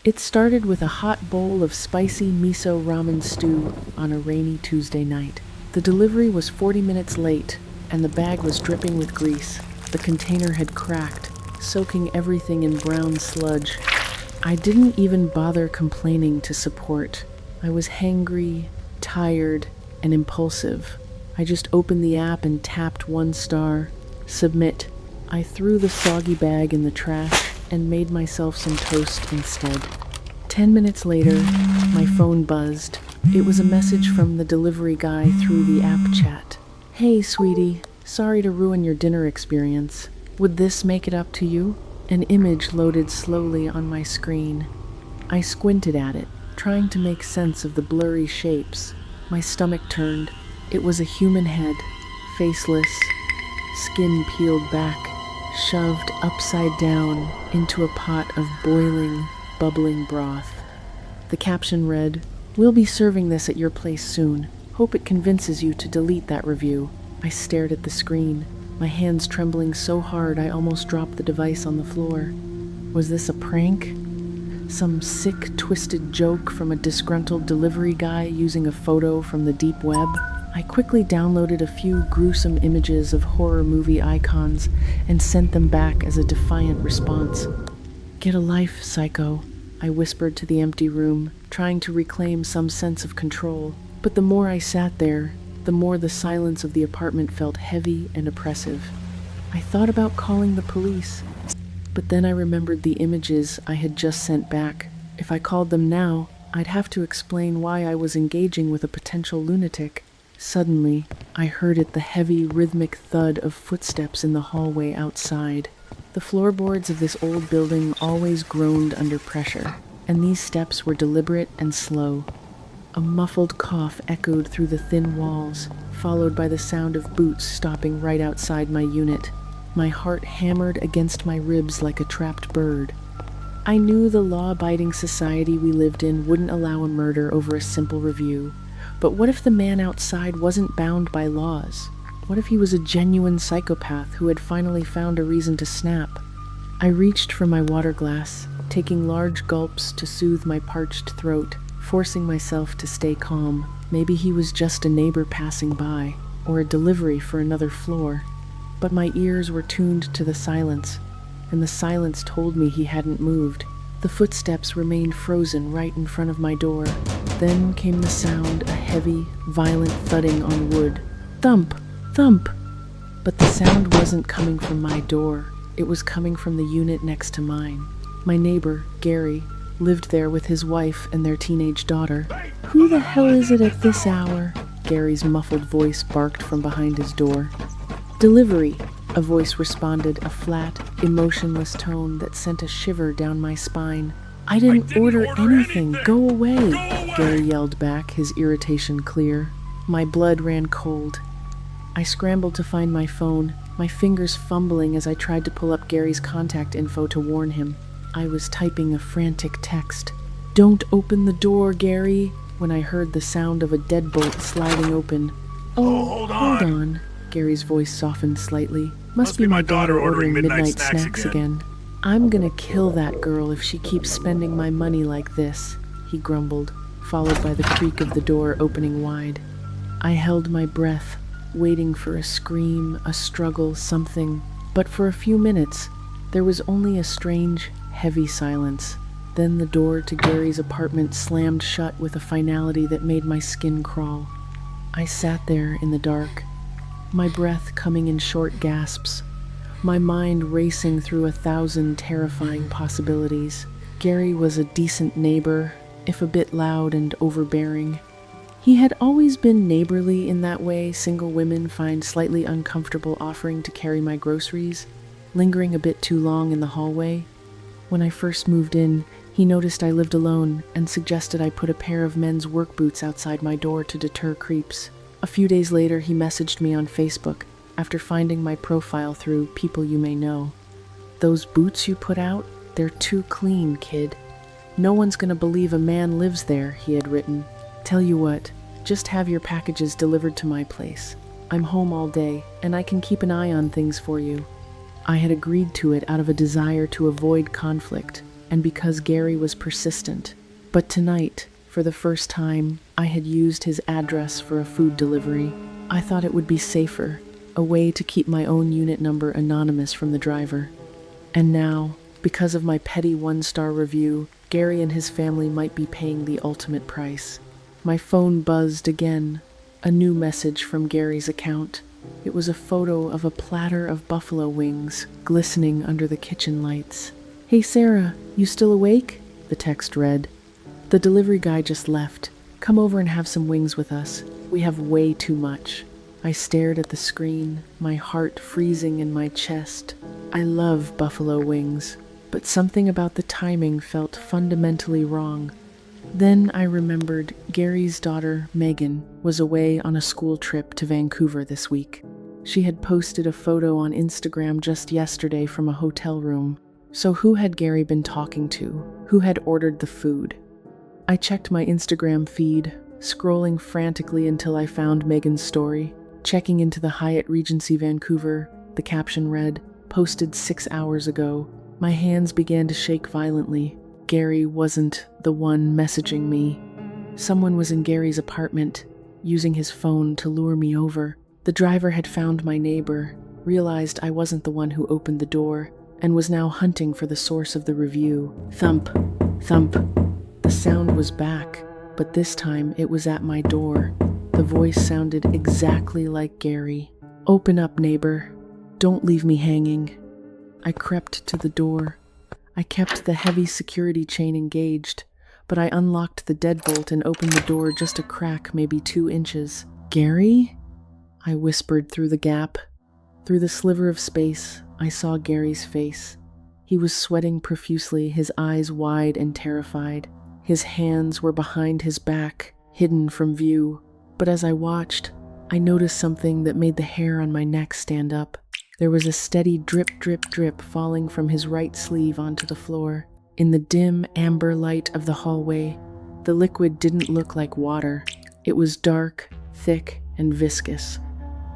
It started with a hot bowl of spicy miso ramen stew on a rainy Tuesday night. The delivery was 40 minutes late, and the bag was dripping with grease. The container had cracked, soaking everything in brown sludge. I didn't even bother complaining to support. I was hangry, tired, and impulsive. I just opened the app and tapped 1 star. Submit. I threw the soggy bag in the trash and made myself some toast instead. 10 minutes later, my phone buzzed. It was a message from the delivery guy through the app chat. "Hey, sweetie, sorry to ruin your dinner experience. Would this make it up to you?" An image loaded slowly on my screen. I squinted at it, trying to make sense of the blurry shapes. My stomach turned. It was a human head, faceless, skin peeled back, shoved upside down into a pot of boiling, bubbling broth. The caption read, "We'll be serving this at your place soon. Hope it convinces you to delete that review." I stared at the screen, my hands trembling so hard I almost dropped the device on the floor. Was this a prank? Some sick, twisted joke from a disgruntled delivery guy using a photo from the deep web? I quickly downloaded a few gruesome images of horror movie icons and sent them back as a defiant response. "Get a life, psycho," I whispered to the empty room, trying to reclaim some sense of control. But the more I sat there, the more the silence of the apartment felt heavy and oppressive. I thought about calling the police, but then I remembered the images I had just sent back. If I called them now, I'd have to explain why I was engaging with a potential lunatic. Suddenly, I heard the heavy, rhythmic thud of footsteps in the hallway outside. The floorboards of this old building always groaned under pressure, and these steps were deliberate and slow. A muffled cough echoed through the thin walls, followed by the sound of boots stopping right outside my unit. My heart hammered against my ribs like a trapped bird. I knew the law-abiding society we lived in wouldn't allow a murder over a simple review. But what if the man outside wasn't bound by laws? What if he was a genuine psychopath who had finally found a reason to snap? I reached for my water glass, taking large gulps to soothe my parched throat, forcing myself to stay calm. Maybe he was just a neighbor passing by, or a delivery for another floor. But my ears were tuned to the silence, and the silence told me he hadn't moved. The footsteps remained frozen right in front of my door. Then came the sound, a heavy, violent thudding on wood. Thump! Thump! But the sound wasn't coming from my door. It was coming from the unit next to mine. My neighbor, Gary, lived there with his wife and their teenage daughter. "Who the hell is it at this hour?" Gary's muffled voice barked from behind his door. "Delivery," a voice responded, a flat, emotionless tone that sent a shiver down my spine. I didn't order anything. Go away, Gary yelled back, his irritation clear. My blood ran cold. I scrambled to find my phone, my fingers fumbling as I tried to pull up Gary's contact info to warn him. I was typing a frantic text. "Don't open the door, Gary," when I heard the sound of a deadbolt sliding open. "Oh, hold on. Gary's voice softened slightly. Must be my daughter ordering midnight snacks again. "I'm gonna kill that girl if she keeps spending my money like this," he grumbled, followed by the creak of the door opening wide. I held my breath, waiting for a scream, a struggle, something. But for a few minutes, there was only a strange, heavy silence. Then the door to Gary's apartment slammed shut with a finality that made my skin crawl. I sat there in the dark, my breath coming in short gasps, my mind racing through 1,000 terrifying possibilities. Gary was a decent neighbor, if a bit loud and overbearing. He had always been neighborly in that way single women find slightly uncomfortable offering to carry my groceries, lingering a bit too long in the hallway. When I first moved in, he noticed I lived alone and suggested I put a pair of men's work boots outside my door to deter creeps. A few days later, he messaged me on Facebook after finding my profile through People You May Know. "Those boots you put out, they're too clean, kid. No one's gonna believe a man lives there," he had written. "Tell you what, just have your packages delivered to my place. I'm home all day, and I can keep an eye on things for you." I had agreed to it out of a desire to avoid conflict, and because Gary was persistent. But tonight, for the first time, I had used his address for a food delivery. I thought it would be safer, a way to keep my own unit number anonymous from the driver. And now, because of my petty one-star review, Gary and his family might be paying the ultimate price. My phone buzzed again. A new message from Gary's account. It was a photo of a platter of buffalo wings glistening under the kitchen lights. "Hey Sarah, you still awake?" the text read. "The delivery guy just left. Come over and have some wings with us. We have way too much." I stared at the screen, my heart freezing in my chest. I love buffalo wings, but something about the timing felt fundamentally wrong. Then I remembered Gary's daughter, Megan, was away on a school trip to Vancouver this week. She had posted a photo on Instagram just yesterday from a hotel room. So who had Gary been talking to? Who had ordered the food? I checked my Instagram feed, scrolling frantically until I found Megan's story. Checking into the Hyatt Regency Vancouver, the caption read, "Posted 6 hours ago." My hands began to shake violently. Gary wasn't the one messaging me. Someone was in Gary's apartment, using his phone to lure me over. The driver had found my neighbor, realized I wasn't the one who opened the door, and was now hunting for the source of the review. Thump, thump. The sound was back, but this time it was at my door. The voice sounded exactly like Gary. "Open up, neighbor. Don't leave me hanging." I crept to the door. I kept the heavy security chain engaged, but I unlocked the deadbolt and opened the door just a crack, maybe 2 inches. "Gary?" I whispered through the gap. Through the sliver of space, I saw Gary's face. He was sweating profusely, his eyes wide and terrified. His hands were behind his back, hidden from view. But as I watched, I noticed something that made the hair on my neck stand up. There was a steady drip, drip, drip falling from his right sleeve onto the floor. In the dim amber light of the hallway, the liquid didn't look like water. It was dark, thick, and viscous.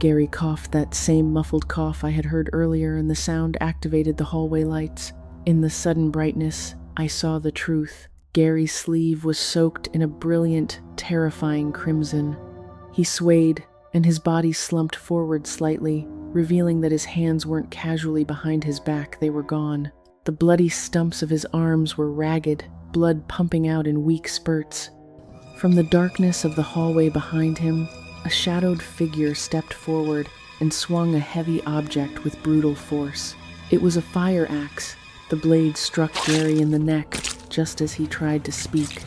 Gary coughed that same muffled cough I had heard earlier, and the sound activated the hallway lights. In the sudden brightness, I saw the truth. Gary's sleeve was soaked in a brilliant, terrifying crimson. He swayed, and his body slumped forward slightly, revealing that his hands weren't casually behind his back, they were gone. The bloody stumps of his arms were ragged, blood pumping out in weak spurts. From the darkness of the hallway behind him, a shadowed figure stepped forward and swung a heavy object with brutal force. It was a fire axe. The blade struck Gary in the neck just as he tried to speak.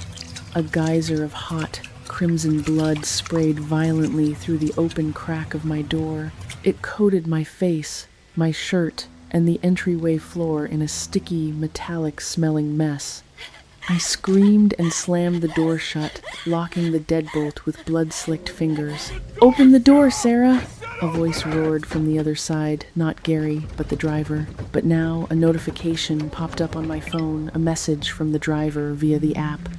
A geyser of hot, crimson blood sprayed violently through the open crack of my door. It coated my face, my shirt, and the entryway floor in a sticky, metallic-smelling mess. I screamed and slammed the door shut, locking the deadbolt with blood-slicked fingers. "Open the door, Sarah!" A voice roared from the other side, not Gary, but the driver. But now a notification popped up on my phone, a message from the driver via the app.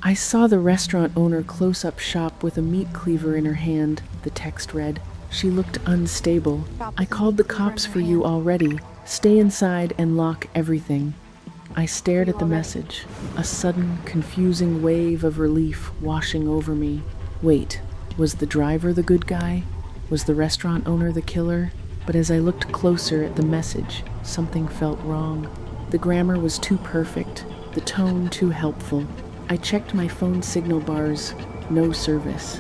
"I saw the restaurant owner close-up shop with a meat cleaver in her hand," the text read. "She looked unstable. I called the cops for you already. Stay inside and lock everything." I stared at the message, a sudden, confusing wave of relief washing over me. Wait, was the driver the good guy? Was the restaurant owner the killer? But as I looked closer at the message, something felt wrong. The grammar was too perfect, the tone too helpful. I checked my phone signal bars. No service.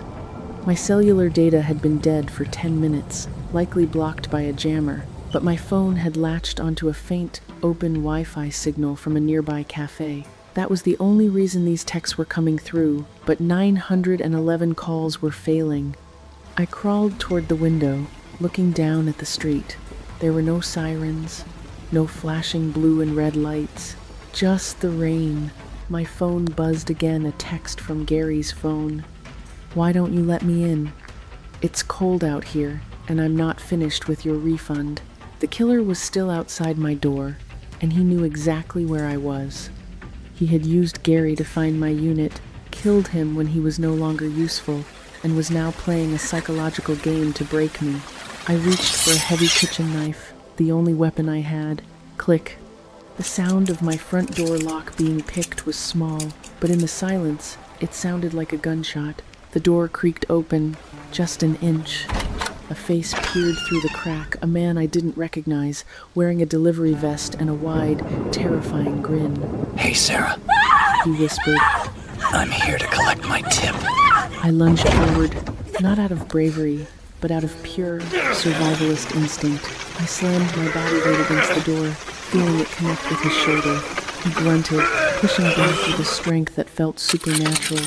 My cellular data had been dead for 10 minutes, likely blocked by a jammer, but my phone had latched onto a faint, open Wi-Fi signal from a nearby cafe. That was the only reason these texts were coming through, but 911 calls were failing. I crawled toward the window, looking down at the street. There were no sirens, no flashing blue and red lights, just the rain. My phone buzzed again, a text from Gary's phone. "Why don't you let me in? It's cold out here, and I'm not finished with your refund." The killer was still outside my door, and he knew exactly where I was. He had used Gary to find my unit, killed him when he was no longer useful, and was now playing a psychological game to break me. I reached for a heavy kitchen knife, the only weapon I had. Click. The sound of my front door lock being picked was small, but in the silence, it sounded like a gunshot. The door creaked open, just an inch. A face peered through the crack, a man I didn't recognize, wearing a delivery vest and a wide, terrifying grin. "Hey, Sarah," he whispered. "I'm here to collect my tip." I lunged forward, not out of bravery, but out of pure survivalist instinct. I slammed my body weight against the door, feeling it connect with his shoulder. He grunted, pushing back with a strength that felt supernatural.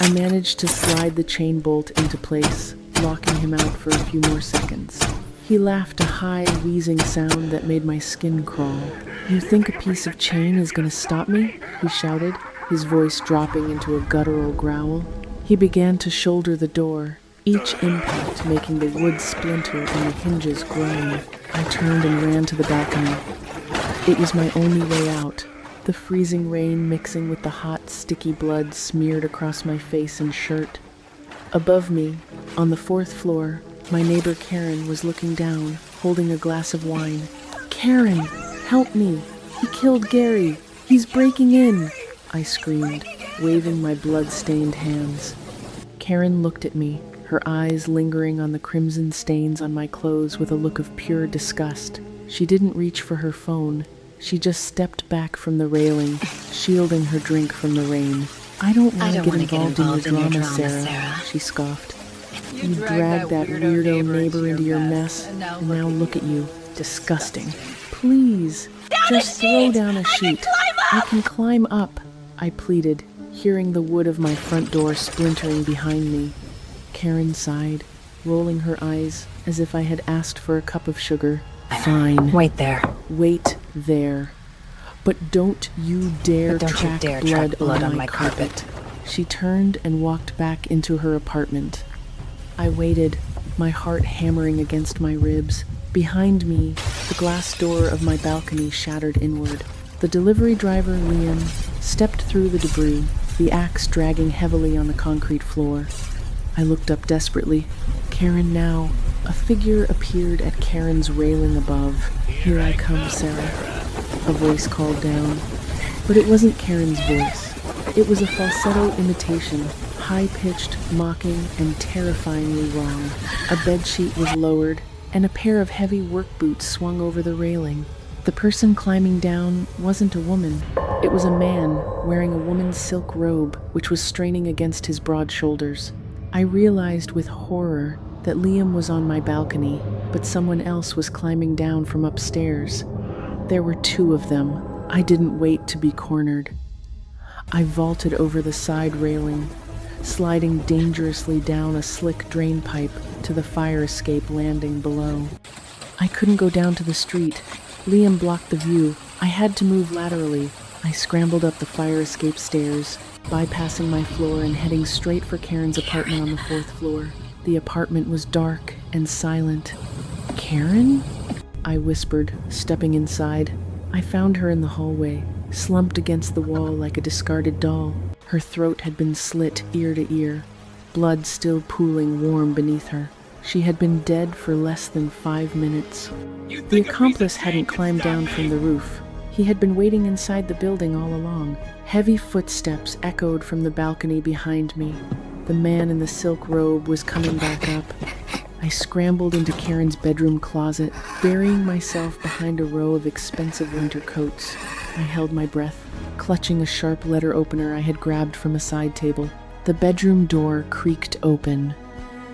I managed to slide the chain bolt into place, locking him out for a few more seconds. He laughed a high, wheezing sound that made my skin crawl. "You think a piece of chain is gonna stop me?" he shouted, his voice dropping into a guttural growl. He began to shoulder the door, each impact making the wood splinter and the hinges groan. I turned and ran to the balcony. It was my only way out. The freezing rain mixing with the hot, sticky blood smeared across my face and shirt. Above me, on the 4th floor, my neighbor Karen was looking down, holding a glass of wine. "Karen, help me! He killed Gary! He's breaking in!" I screamed, waving my blood-stained hands. Karen looked at me, her eyes lingering on the crimson stains on my clothes with a look of pure disgust. She didn't reach for her phone. She just stepped back from the railing, shielding her drink from the rain. "I don't want to get involved in your drama, Sarah," she scoffed. "You dragged that weirdo neighbor into your mess, and now look at you. Disgusting. Please, just throw down a sheet. I can climb up," I pleaded, hearing the wood of my front door splintering behind me. Karen sighed, rolling her eyes as if I had asked for a cup of sugar. "Fine. Wait there. Wait there. But don't you dare track blood on my carpet." She turned and walked back into her apartment. I waited, my heart hammering against my ribs. Behind me, the glass door of my balcony shattered inward. The delivery driver, Liam, stepped through the debris, the axe dragging heavily on the concrete floor. I looked up desperately. Karen now. A figure appeared at Karen's railing above. "Here I come, Sarah," a voice called down. But it wasn't Karen's voice. It was a falsetto imitation, high-pitched, mocking, and terrifyingly wrong. A bedsheet was lowered, and a pair of heavy work boots swung over the railing. The person climbing down wasn't a woman. It was a man wearing a woman's silk robe, which was straining against his broad shoulders. I realized with horror that Liam was on my balcony, but someone else was climbing down from upstairs. There were 2 of them. I didn't wait to be cornered. I vaulted over the side railing, sliding dangerously down a slick drain pipe to the fire escape landing below. I couldn't go down to the street. Liam blocked the view. I had to move laterally. I scrambled up the fire escape stairs, bypassing my floor and heading straight for Karen's apartment on the 4th floor. The apartment was dark and silent. "Karen?" I whispered, stepping inside. I found her in the hallway, slumped against the wall like a discarded doll. Her throat had been slit ear to ear, blood still pooling warm beneath her. She had been dead for less than 5 minutes. The accomplice hadn't climbed down from the roof. He had been waiting inside the building all along. Heavy footsteps echoed from the balcony behind me. The man in the silk robe was coming back up. I scrambled into Karen's bedroom closet, burying myself behind a row of expensive winter coats. I held my breath, clutching a sharp letter opener I had grabbed from a side table. The bedroom door creaked open.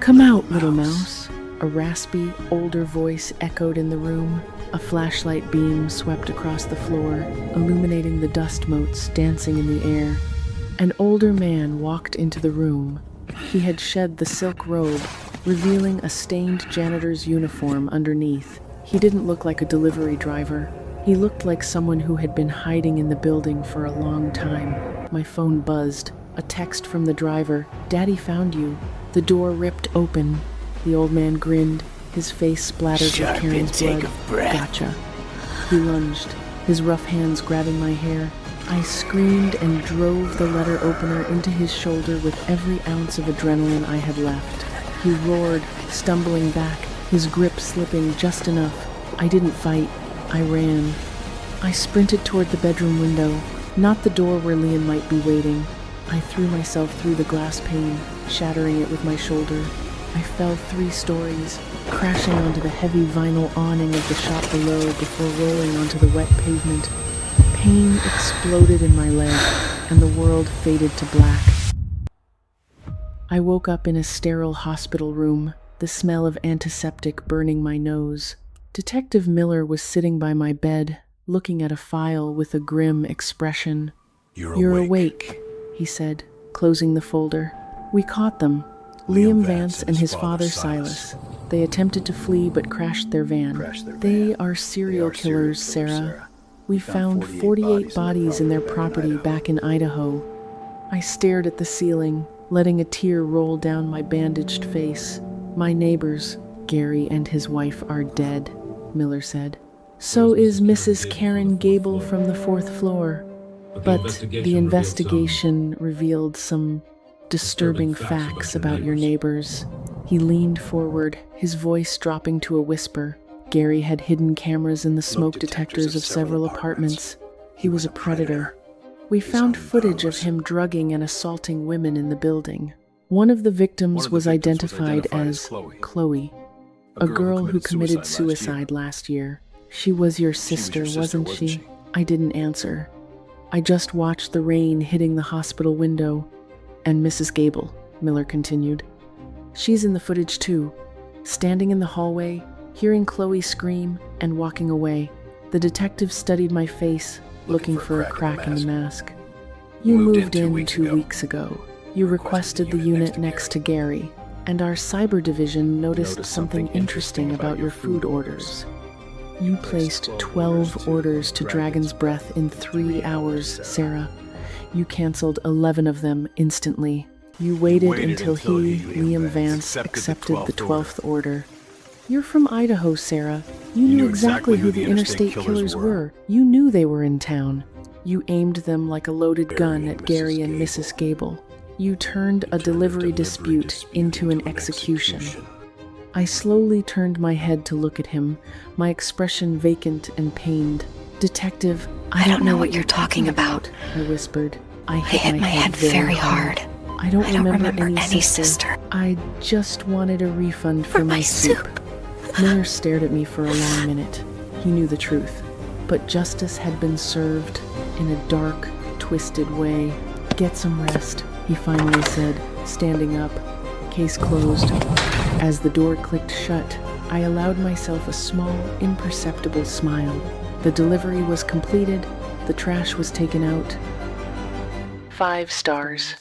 "Come out, little mouse." A raspy, older voice echoed in the room. A flashlight beam swept across the floor, illuminating the dust motes dancing in the air. An older man walked into the room. He had shed the silk robe, revealing a stained janitor's uniform underneath. He didn't look like a delivery driver. He looked like someone who had been hiding in the building for a long time. My phone buzzed. A text from the driver. "Daddy found you." The door ripped open. The old man grinned, his face splattered with Karen's blood. "Gotcha." He lunged, his rough hands grabbing my hair. I screamed and drove the letter opener into his shoulder with every ounce of adrenaline I had left. He roared, stumbling back, his grip slipping just enough. I didn't fight. I ran. I sprinted toward the bedroom window, not the door where Liam might be waiting. I threw myself through the glass pane, shattering it with my shoulder. I fell 3 stories, crashing onto the heavy vinyl awning of the shop below before rolling onto the wet pavement. Pain exploded in my leg, and the world faded to black. I woke up in a sterile hospital room, the smell of antiseptic burning my nose. Detective Miller was sitting by my bed, looking at a file with a grim expression. You're awake, he said, closing the folder. We caught them. Liam Vance and his father Silas. They attempted to flee but crashed their van. They are serial killers, Sarah. We found 48 bodies in their property back in Idaho. I stared at the ceiling, letting a tear roll down my bandaged face. My neighbors, Gary and his wife, are dead, Miller said. So is Mrs. Karen Gable from the 4th floor. But the investigation revealed some disturbing facts about your neighbors. He leaned forward, his voice dropping to a whisper. Gary had hidden cameras in the smoke detectors of several apartments. He was a predator. We found footage of him drugging and assaulting women in the building. One of the victims was identified as Chloe, a girl who committed suicide last year. She was your sister, wasn't she? I didn't answer. I just watched the rain hitting the hospital window. And Mrs. Gable, Miller continued. She's in the footage too, standing in the hallway, hearing Chloe scream and walking away. The detective studied my face, looking for a crack in the mask. You moved in 2 weeks ago. You requested the unit next to Gary, and our cyber division noticed something interesting about your food orders. You placed 12 orders to Dragon's Breath in 3 hours, Sarah. You canceled 11 of them instantly. You waited until he, Liam Vance, accepted the 12th order. You're from Idaho, Sarah. You knew exactly who the interstate killers were. You knew they were in town. You aimed them like a loaded gun at Gary and Mrs. Gable. You turned a delivery dispute into an execution. I slowly turned my head to look at him, my expression vacant and pained. Detective, I don't know what you're talking about, I whispered. I hit my head very hard. I don't remember any sister. I just wanted a refund for my soup. Miller stared at me for a long minute. He knew the truth, but justice had been served in a dark, twisted way. Get some rest, he finally said, standing up. Case closed. As the door clicked shut, I allowed myself a small, imperceptible smile. The delivery was completed. The trash was taken out. 5 stars.